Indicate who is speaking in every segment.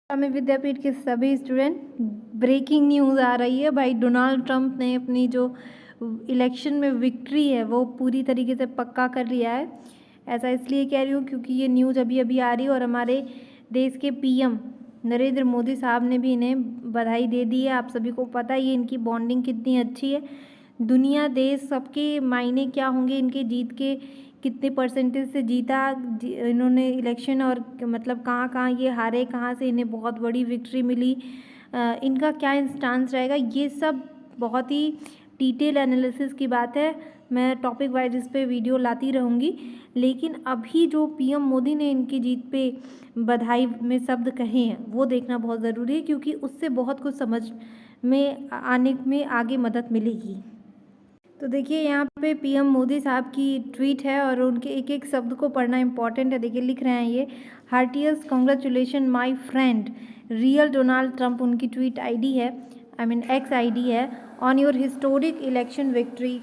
Speaker 1: स्वामी विद्यापीठ के सभी student, breaking news आ रही है भाई। डोनाल्ड ट्रंप ने अपनी जो इलेक्शन में विक्ट्री है वो पूरी तरीके से पक्का कर लिया है। ऐसा इसलिए कह रही हूँ क्योंकि ये न्यूज़ अभी अभी आ रही है और हमारे देश के पीएम नरेंद्र मोदी साहब ने भी इन्हें बधाई दे दी है। आप सभी को पता ही है इनकी बॉन्डिंग कितनी अच्छी है। दुनिया देश सबके मायने क्या होंगे, इनके जीत के कितने परसेंटेज से जीता इन्होंने इलेक्शन, और मतलब कहाँ कहाँ ये हारे, कहाँ से इन्हें बहुत बड़ी विक्ट्री मिली, इनका क्या स्टांस रहेगा, ये सब बहुत ही डिटेल एनालिसिस की बात है। मैं टॉपिक वाइज इस पे वीडियो लाती रहूँगी, लेकिन अभी जो पीएम मोदी ने इनकी जीत पे बधाई में शब्द कहे हैं वो देखना बहुत ज़रूरी है, क्योंकि उससे बहुत कुछ समझ में आने में आगे मदद मिलेगी। तो देखिए यहाँ पे पीएम मोदी साहब की ट्वीट है और उनके एक एक शब्द को पढ़ना इंपॉर्टेंट है। देखिए लिख रहे हैं ये, heartiest congratulation my friend real Donald Trump, उनकी ट्वीट आईडी है, आई मीन एक्स आईडी है, on your historic election victory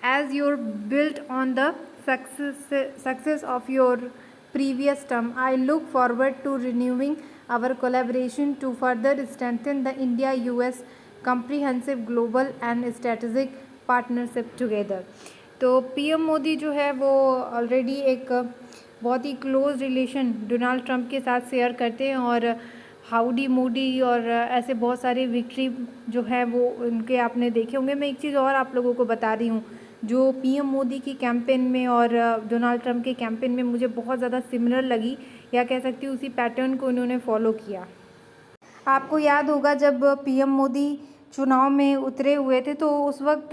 Speaker 1: as your built on the success of your previous term. I look forward to renewing our collaboration to further strengthen the India-US comprehensive global and strategic partnership together. तो PM Modi जो है वो already एक बहुत ही close relation Donald Trump के साथ share करते हैं, और हाउडी मोदी और ऐसे बहुत सारे विक्ट्री जो है वो उनके आपने देखे होंगे। मैं एक चीज़ और आप लोगों को बता रही हूँ, जो पीएम मोदी की कैंपेन में और डोनाल्ड ट्रंप के कैंपेन में मुझे बहुत ज़्यादा सिमिलर लगी, या कह सकती हूँ उसी पैटर्न को इन्होंने फॉलो किया। आपको याद होगा जब पीएम मोदी चुनाव में उतरे हुए थे तो उस वक्त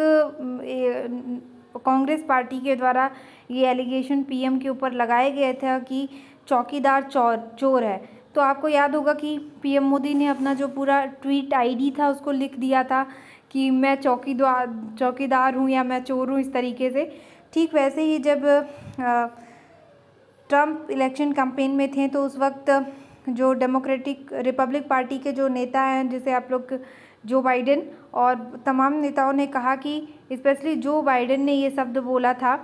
Speaker 1: कांग्रेस पार्टी के द्वारा ये एलिगेशन पीएम के ऊपर लगाए गए थे कि चौकीदार चोर है। तो आपको याद होगा कि पीएम मोदी ने अपना जो पूरा ट्वीट आईडी था उसको लिख दिया था कि मैं चौकीदार हूँ या मैं चोर हूँ, इस तरीके से। ठीक वैसे ही जब ट्रंप इलेक्शन कैंपेन में थे तो उस वक्त जो डेमोक्रेटिक रिपब्लिक पार्टी के जो नेता हैं, जैसे आप लोग जो बाइडेन और तमाम नेताओं ने कहा कि स्पेशली जो बाइडेन ने ये शब्द बोला था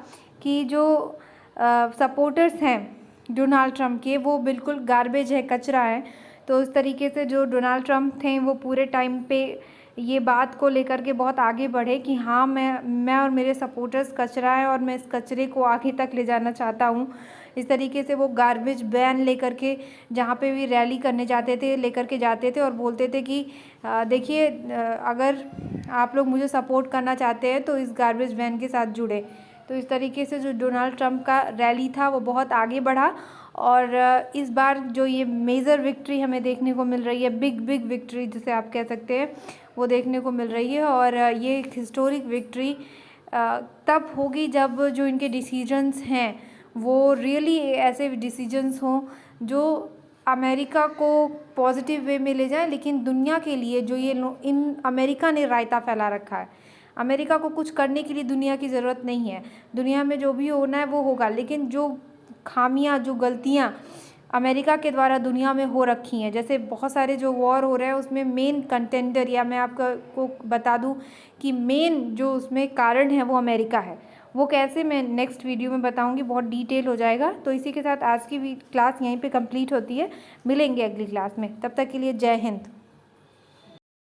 Speaker 1: कि जो सपोर्टर्स हैं डोनाल्ड ट्रंप के वो बिल्कुल गार्बेज है, कचरा है। तो इस तरीके से जो डोनाल्ड ट्रंप थे वो पूरे टाइम पे ये बात को लेकर के बहुत आगे बढ़े कि हाँ मैं और मेरे सपोर्टर्स कचरा है और मैं इस कचरे को आगे तक ले जाना चाहता हूँ। इस तरीके से वो गार्बेज बैन लेकर के जहाँ पे भी रैली करने जाते थे लेकर के जाते थे और बोलते थे कि देखिए अगर आप लोग मुझे सपोर्ट करना चाहते हैं तो इस गार्बेज बैन के साथ जुड़े। तो इस तरीके से जो डोनाल्ड ट्रंप का रैली था वो बहुत आगे बढ़ा, और इस बार जो ये मेजर विक्ट्री हमें देखने को मिल रही है, बिग विक्ट्री जिसे आप कह सकते हैं, वो देखने को मिल रही है। और ये एक हिस्टोरिक विक्ट्री तब होगी जब जो इनके डिसीजंस हैं वो रियली ऐसे डिसीजंस हों जो अमेरिका को पॉजिटिव वे में ले जाए, लेकिन दुनिया के लिए जो ये इन अमेरिका ने रायता फैला रखा है, अमेरिका को कुछ करने के लिए दुनिया की ज़रूरत नहीं है। दुनिया में जो भी होना है वो होगा, लेकिन जो खामियां, जो गलतियां अमेरिका के द्वारा दुनिया में हो रखी हैं, जैसे बहुत सारे जो वॉर हो रहे हैं उसमें मेन कंटेंडर, या मैं आपको बता दूं कि मेन जो उसमें कारण है वो अमेरिका है। वो कैसे, मैं नेक्स्ट वीडियो में बताऊंगी, बहुत डिटेल हो जाएगा। तो इसी के साथ आज की क्लास यहीं पे कंप्लीट होती है। मिलेंगे अगली क्लास में, तब तक के लिए जय हिंद।